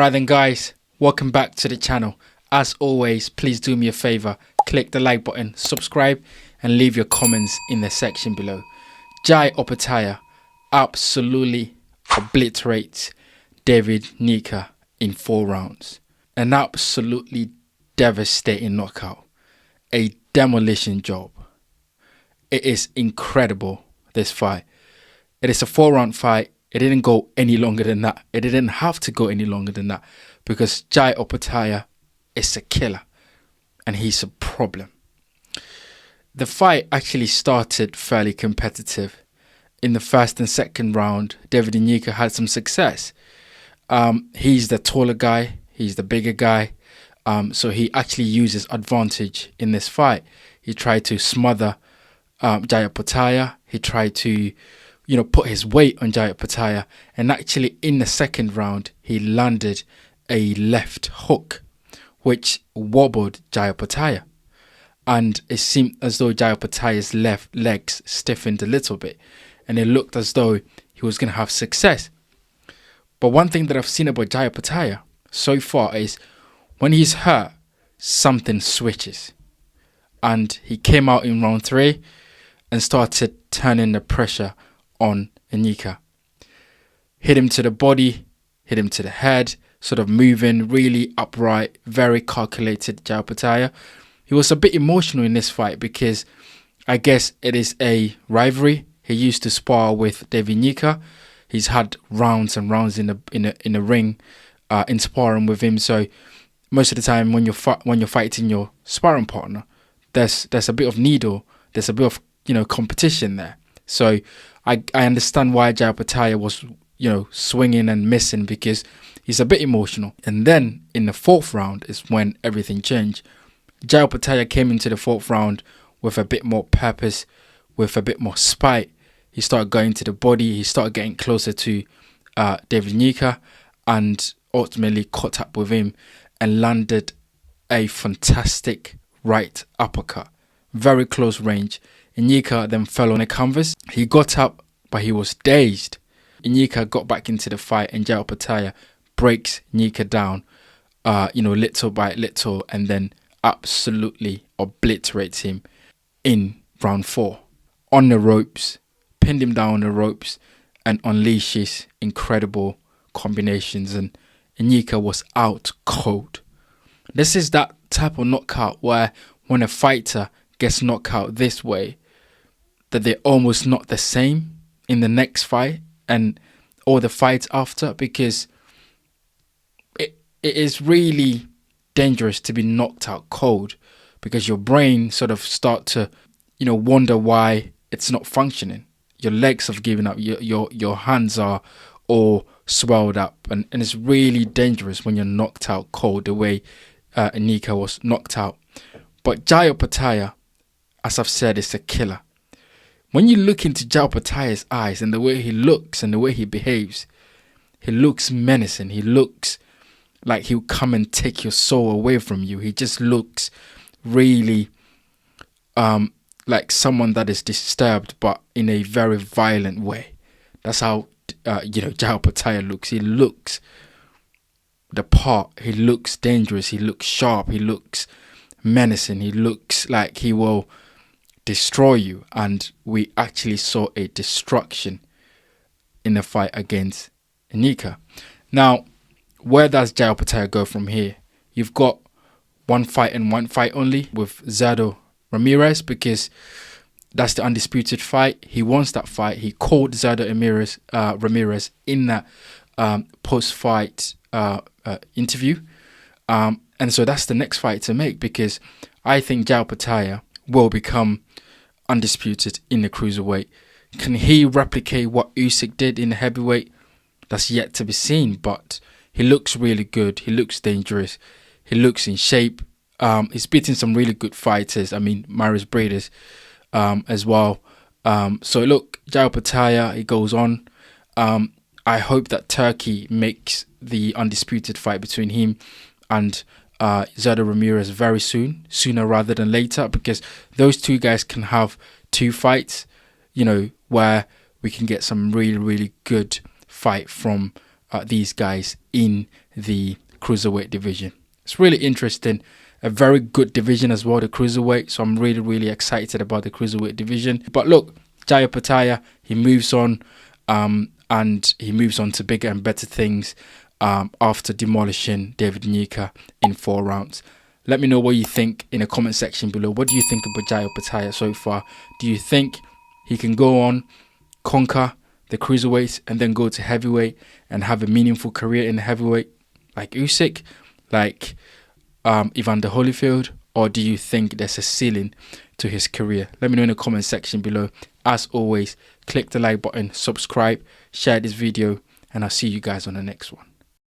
Right then guys, welcome back to the channel. As always, please do me a favor, click the like button, subscribe and leave your comments in the section below. Jai Opetaia absolutely obliterates David Nyika in 4 rounds. An absolutely devastating knockout. A demolition job. It is incredible, this fight. It is a 4-round fight. It didn't go any longer than that. It didn't have to go any longer than that because Jai Opetaia is a killer and he's a problem. The fight actually started fairly competitive. In the first and second round, David Nyika had some success. He's the taller guy. He's the bigger guy. So he actually uses advantage in this fight. He tried to smother Jai Opetaia. He tried to, put his weight on Jai Opetaia. And actually in the second round, he landed a left hook, which wobbled Jai Opetaia. And it seemed as though Jai Opetaia's left legs stiffened a little bit. And it looked as though he was going to have success. But one thing that I've seen about Jai Opetaia so far is when he's hurt, something switches. And he came out in round 3 and started turning the pressure on Nyika. Hit him to the body, hit him to the head, sort of moving really upright, very calculated Jai Opetaia. He was a bit emotional in this fight because I guess it is a rivalry. He used to spar with David Nyika. He's had rounds and rounds in the ring, in sparring with him. So most of the time when you're fighting your sparring partner, there's a bit of needle, there's a bit of competition there. So I understand why Jai Opetaia was swinging and missing because he's a bit emotional. And then in the 4th round is when everything changed. Jai Opetaia came into the 4th round with a bit more purpose, with a bit more spite. He started going to the body. He started getting closer to David Nyika and ultimately caught up with him and landed a fantastic right uppercut. Very close range. Nyika then fell on the canvas. He got up, but he was dazed. Nyika got back into the fight and Jai Opetaia breaks Nyika down, little by little, and then absolutely obliterates him in round 4. On the ropes, pinned him down on the ropes and unleashes incredible combinations, and Nyika was out cold. This is that type of knockout where when a fighter gets knocked out this way, that they're almost not the same in the next fight and or the fights after, because it is really dangerous to be knocked out cold because your brain sort of start to wonder why it's not functioning. Your legs have given up, your hands are all swelled up, and it's really dangerous when you're knocked out cold the way Nyika was knocked out. But Jai Opetaia, as I've said, is a killer. When you look into Jai Opetaia's eyes and the way he looks and the way he behaves, he looks menacing. He looks like he'll come and take your soul away from you. He just looks really like someone that is disturbed, but in a very violent way. That's how Jai Opetaia looks. He looks the part. He looks dangerous. He looks sharp. He looks menacing. He looks like he will destroy you. And we actually saw a destruction in the fight against Nyika. Now, where does Jai Opetaia go from here? You've got one fight and one fight only with Zurdo Ramirez, because that's the undisputed fight. He wants that fight. He called Zurdo Ramirez in that post-fight interview. And so that's the next fight to make, because I think Jai Opetaia will become undisputed in the cruiserweight. Can he replicate what Usyk did in the heavyweight? That's yet to be seen, but he looks really good. He looks dangerous. He looks in shape. He's beaten some really good fighters. I mean, brightest as well. So look, Jai Opetaia, he goes on. I hope that Turkey makes the undisputed fight between him and Zurdo Ramirez very soon, sooner rather than later, because those two guys can have 2 fights, where we can get some really, really good fight from these guys in the cruiserweight division. It's really interesting. A very good division as well, the cruiserweight. So I'm really excited about the cruiserweight division. But look, Jai Opetaia, he moves on, and he moves on to bigger and better things after demolishing David Nyika in 4 rounds. Let me know what you think in the comment section below. What do you think about Jai Opetaia so far? Do you think he can go on, conquer the cruiserweights, and then go to heavyweight and have a meaningful career in the heavyweight like Usyk, like Evander Holyfield? Or do you think there's a ceiling to his career? Let me know in the comment section below. As always, click the like button, subscribe, share this video, and I'll see you guys on the next one.